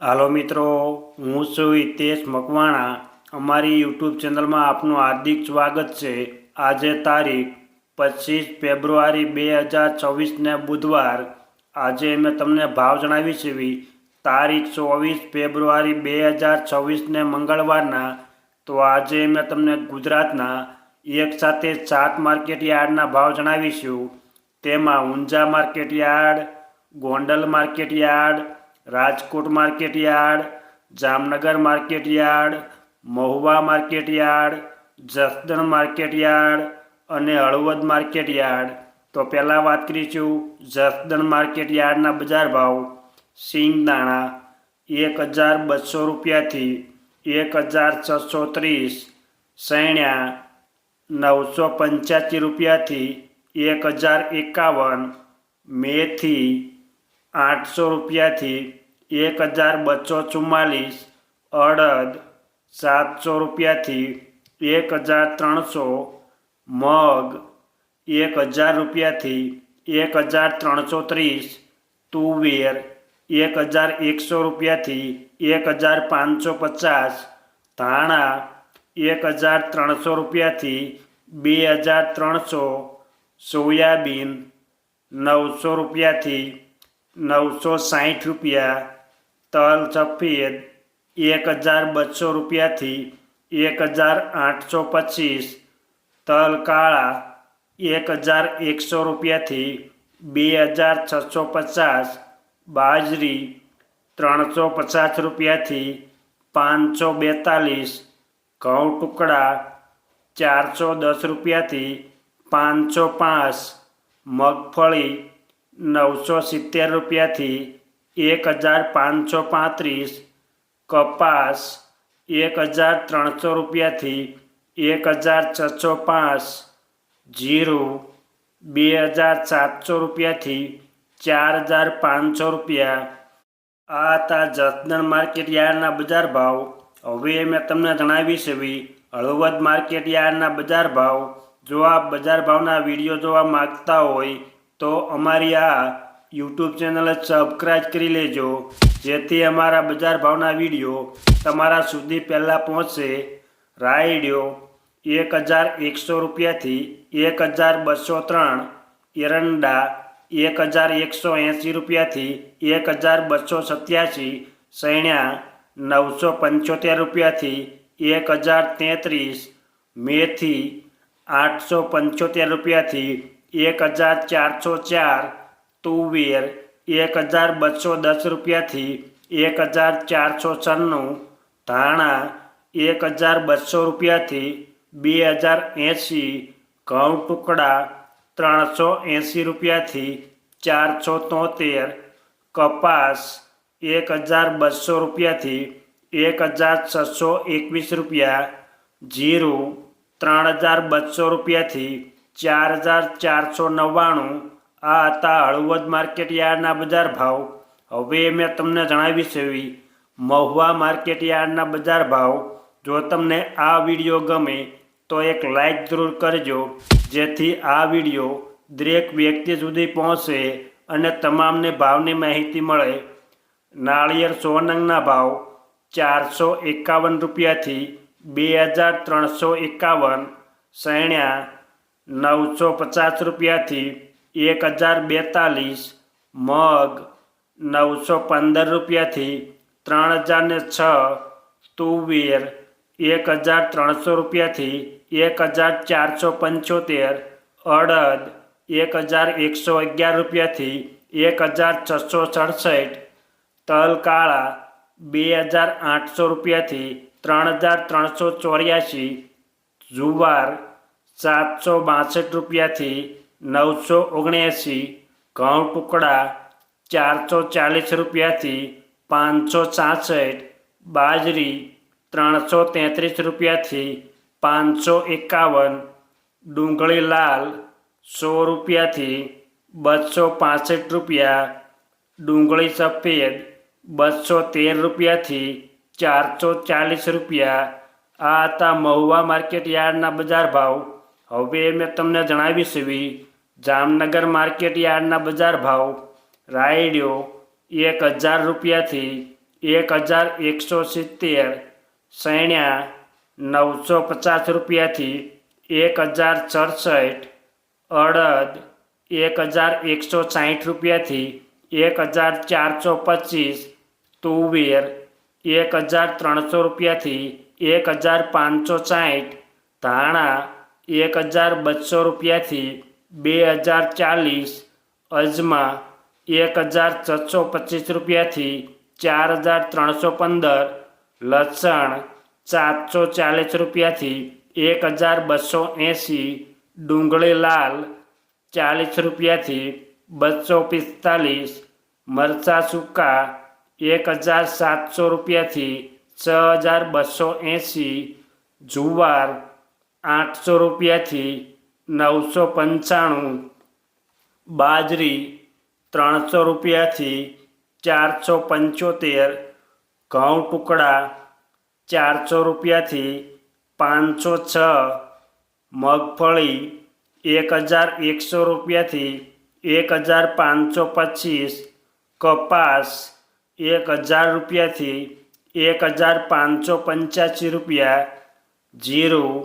હાલો મિત્રો, હું છું હિતેશ મકવાણા. અમારી યુટ્યુબ ચેનલમાં આપનું હાર્દિક સ્વાગત છે. આજે તારીખ 25 ફેબ્રુઆરી 2024ને બુધવાર. આજે મેં તમને ભાવ જણાવી છે. તારીખ 24 ફેબ્રુઆરી 2024ને મંગળવારના. તો આજે મેં તમને ગુજરાતના એક સાથે 7 માર્કેટ યાર્ડના ભાવ જણાવીશું. તેમાં Unjha market yard, Gondal market yard, Rajkot market yard, Jamnagar market yard, Mahuva market yard, Jasdan market yard અને હળવદ માર્કેટ યાર્ડ. તો પહેલાં વાત કરીશું જસદણ માર્કેટ યાર્ડના બજાર ભાવ. સિંગદાણા 1200 રૂપિયાથી 1630, સૈણ્યા 985 રૂપિયાથી 1051, મેથી 800 રૂપિયાથી 1244, અડદ 700 રૂપિયાથી 1300, મગ 1000 રૂપિયાથી 1330, તુવેર 1100 રૂપિયાથી 1550, ધાણા 1300 રૂપિયાથી 2300, સોયાબીન 900 રૂપિયાથી 960 રૂપિયા, તલ સફેદ 1200 રૂપિયાથી 1825, તલ કાળા 1100 રૂપિયાથી 2650, બાજરી 350 રૂપિયાથી 542, ઘઉં ટુકડા 410 રૂપિયાથી 505, મગફળી 970 રૂપિયાથી 1535, કપાસ 1300 રૂપિયાથી 1605, જીરું 2700 રૂપિયાથી 4500 રૂપિયા. આ હતા જસદણ માર્કેટ યાર્ડના બજાર ભાવ. હવે મેં તમને જણાવી છે હળવદ માર્કેટ યાર્ડના બજાર ભાવ. જો આપ બજાર ભાવના વિડીયો જોવા માગતા હોય તો અમારી આ યુટ્યુબ ચેનલ સબસ્ક્રાઈબ કરી લેજો, જેથી અમારા બજાર ભાવના વિડીયો તમારા સુધી પહેલાં પહોંચશે. રાયડિયો 1100 રૂપિયાથી 1203, એરંડા 1180 રૂપિયાથી 1287, સૈણ્યા 975 રૂપિયાથી 1033, મેથી 875 રૂપિયાથી 1404, તુવેર 1210 રૂપિયાથી 1496, ધાણા 1200 રૂપિયાથી 2080, ઘઉં ટુકડા 380 રૂપિયાથી 473, કપાસ 1200 રૂપિયાથી 1621 રૂપિયા, જીરું 3200 રૂપિયાથી 4499. આ હતા હળવદ માર્કેટ યાર્ડના બજાર ભાવ. હવે મેં તમને જણાવી છે મહુવા માર્કેટ યાર્ડના બજાર ભાવ. જો તમને આ વિડીયો ગમે તો એક લાઈક જરૂર કરજો, જેથી આ વિડીયો દરેક વ્યક્તિ સુધી પહોંચે અને તમામને ભાવની માહિતી મળે. નાળિયેર 100 નંગના ભાવ 451 રૂપિયાથી 2351, સૈણ્યા 950 રૂપિયાથી 1042, મગ 915 રૂપિયાથી 3006, તુવેર 1300 રૂપિયાથી 1475, અડદ 1111 રૂપિયાથી 1667, તલ કાળા 2800 રૂપિયાથી 3384, જુવાર 762 રૂપિયાથી 979, ઘઉં ટુકડા 440 રૂપિયાથી 566, બાજરી 333 રૂપિયાથી 551, ડુંગળી લાલ 100 રૂપિયાથી 265 રૂપિયા, ડુંગળી સફેદ 213 રૂપિયાથી 440 રૂપિયા. આ હતા મહુવા માર્કેટ યાર્ડના બજાર ભાવ. હવે મેં તમને જણાવી છે જામનગર માર્કેટ યાર્ડના બજાર ભાવ. રાયડિયો 1000 રૂપિયાથી 1170, સૈણા 950 રૂપિયાથી 1064, અડદ 1160 રૂપિયાથી 1425, તુવેર 1300 રૂપિયાથી 1560, ધાણા 1200 રૂપિયાથી 2040, અજમા 1625 રૂપિયાથી 4315, લસણ 740 રૂપિયાથી 1280, ડુંગળી લાલ 40 રૂપિયાથી 245, મરચાં સૂકા 1700 રૂપિયાથી 6280, જુવાર 800 રૂપિયાથી 995, બાજરી 300 રૂપિયાથી 475, ઘઉં ટુકડા 400 રૂપિયાથી 506, મગફળી 1100 રૂપિયાથી 1525, કપાસ 1000 રૂપિયાથી 1585 રૂપિયા, જીરું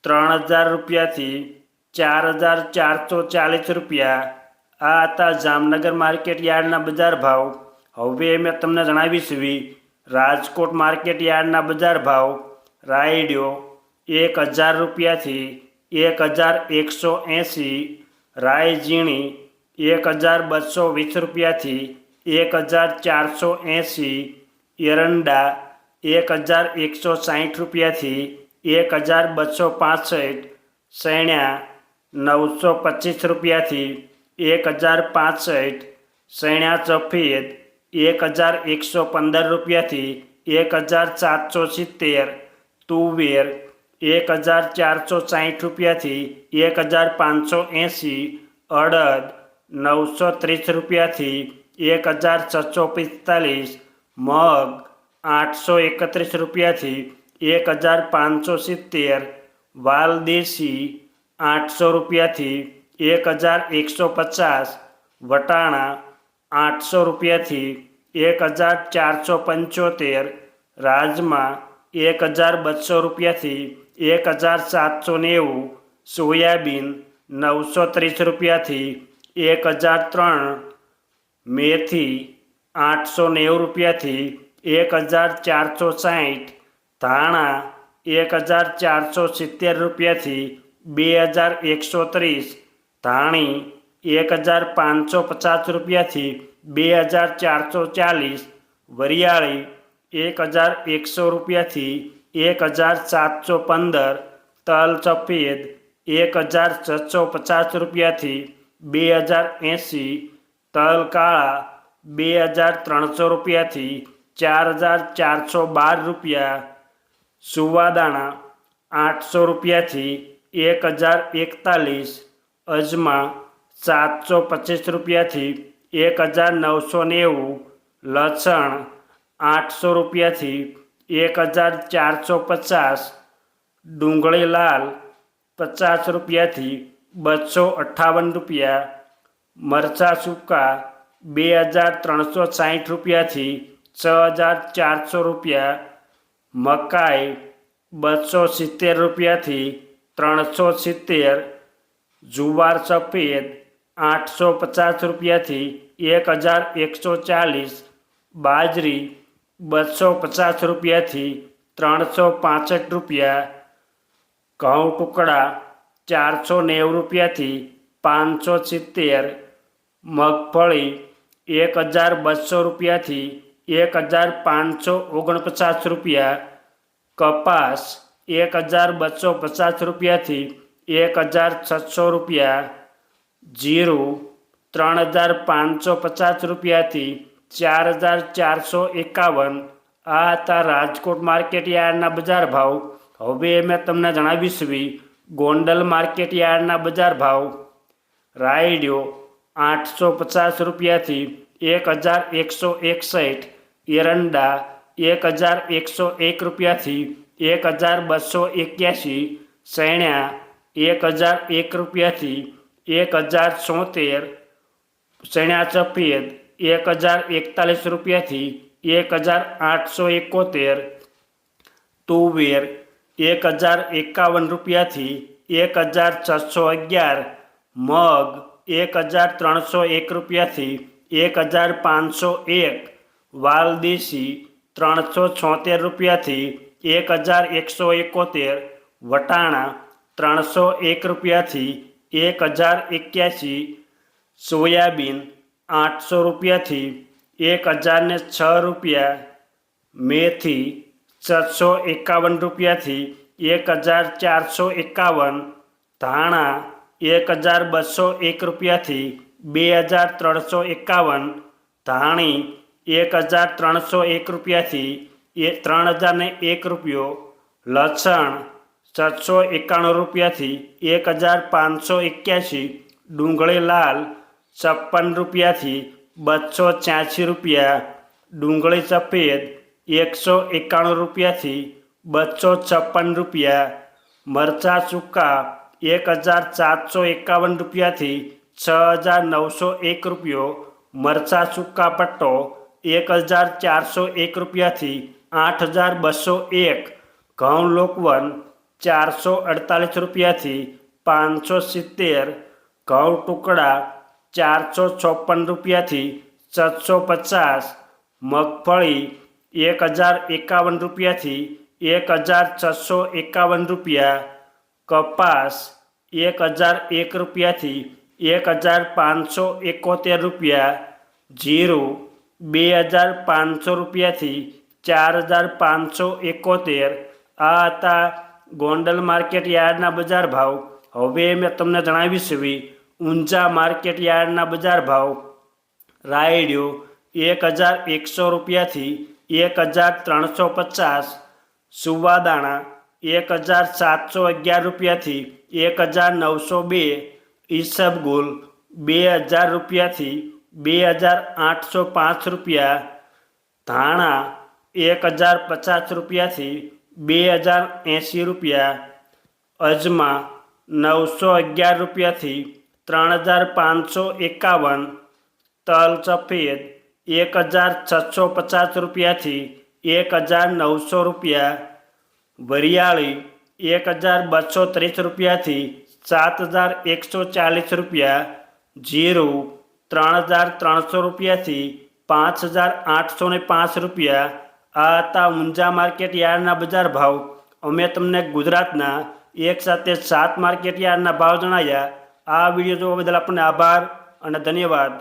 3000 રૂપિયાથી 4440 રૂપિયા. આ હતા જામનગર માર્કેટ યાર્ડના બજાર ભાવ. હવે મેં તમને જણાવીશું રાજકોટ માર્કેટ યાર્ડના બજાર ભાવ. રાયડો 1000 રૂપિયાથી 1180, રાઈ ઝીણી 1220 રૂપિયાથી 1480, એરંડા 1160 રૂપિયાથી 1265, સૈણા 925 રૂપિયાથી 1065, સૈણા સફેદ 1115 રૂપિયાથી 1770, તુવેર 1460 રૂપિયાથી 1580, અડદ 930 રૂપિયાથી 1645, મગ 831 રૂપિયાથી 1570, વાલદેશી 800 રૂપિયાથી 1150, વટાણા 800 રૂપિયાથી 1475, રાજમા 1200 રૂપિયાથી 1790, સોયાબીન 930 રૂપિયાથી 1003, મેથી 890 રૂપિયાથી 1460, ધાણા 1470 રૂપિયાથી 2130, ધાણી 1550 રૂપિયાથી 2440, વરિયાળી 1100 રૂપિયાથી 1715, તલ સફેદ 1650 રૂપિયાથી 2080, તલ કાળા 2300 રૂપિયાથી 4412 રૂપિયા, સુવાદાણા 800 રૂપિયાથી 1041, અજમા 725 રૂપિયાથી 1990, લસણ 800 રૂપિયાથી 1450, ડુંગળી લાલ 50 રૂપિયાથી 258 રૂપિયા, મરચાં સૂકા 2360 રૂપિયાથી 6400 રૂપિયા, મકાઈ 270 રૂપિયાથી 370, જુવાર સફેદ 850 રૂપિયાથી 1140, બાજરી 250 રૂપિયાથી 365 રૂપિયા, ઘઉં ટુકડા 490 રૂપિયાથી 570, મગફળી 1200 રૂપિયાથી 1549 રૂપિયા, કપાસ 1250 રૂપિયાથી 1600 રૂપિયા, જીરું 3550 રૂપિયાથી 4451. આ હતા રાજકોટ માર્કેટ યાર્ડના બજાર ભાવ. હવે મેં તમને જણાવીશું ગોંડલ માર્કેટ યાર્ડના બજાર ભાવ. રાયડો 850 રૂપિયાથી 1161, એરંડા 1101 રૂપિયાથી 1281, સૈણા 1001 રૂપિયાથી 1076, સૈણા સફેદ 1041 રૂપિયાથી 1871, તુવેર 1051 રૂપિયાથી 1611, મગ 1301 રૂપિયાથી 1501, વાલદેશી 376 રૂપિયાથી 1171, વટાણા 301 રૂપિયાથી 1081, સોયાબીન 800 રૂપિયાથી 1006 રૂપિયા, મેથી 751 રૂપિયાથી 1451, ધાણા 1201 રૂપિયાથી 2351, ધાણી 1301 રૂપિયાથી 3001 રૂપિયો, લસણ 791 રૂપિયાથી 1581, ડુંગળી લાલ 56 રૂપિયાથી 286 રૂપિયા, ડુંગળી સફેદ 191 રૂપિયાથી 256 રૂપિયા, મરચાં સૂકા 1751 રૂપિયાથી 6901 રૂપિયો, મરચાં સૂકા પટ્ટો 1401 રૂપિયાથી 8201, ઘઉં લોકવન 448 રૂપિયાથી 570, ઘઉં ટુકડા 456 રૂપિયાથી 750, મગફળી 1051 રૂપિયાથી 1651 રૂપિયા, કપાસ 1001 રૂપિયાથી 1571 રૂપિયા, જીરું 2500 રૂપિયાથી 4571. આ હતા ગોંડલ માર્કેટ યાર્ડના બજાર ભાવ. હવે મેં તમને જણાવીશ ઊંઝા માર્કેટ યાર્ડના બજાર ભાવ. રાયડિયો 1100 રૂપિયાથી 1350, સુવાદાણા 1711 રૂપિયાથી 1902, ઈસબગુલ 2000 રૂપિયાથી 2805 રૂપિયા, ધાણા 1050 રૂપિયાથી 2080 રૂપિયા, અજમા 911 રૂપિયાથી 3551, તલ સફેદ 1650 રૂપિયાથી 1900 રૂપિયા, વરિયાળી 1230 રૂપિયાથી 7140 રૂપિયા, જીરું 3300 રૂપિયાથી 5805 રૂપિયા. આ હતા ઊંઝા માર્કેટ યાર્ડના બજાર ભાવ. અમે તમને ગુજરાતના એક સાથે 7 માર્કેટ યાર્ડના ભાવ જણાવ્યા. આ વિડીયો જોવા બદલ આપણને આભાર અને ધન્યવાદ.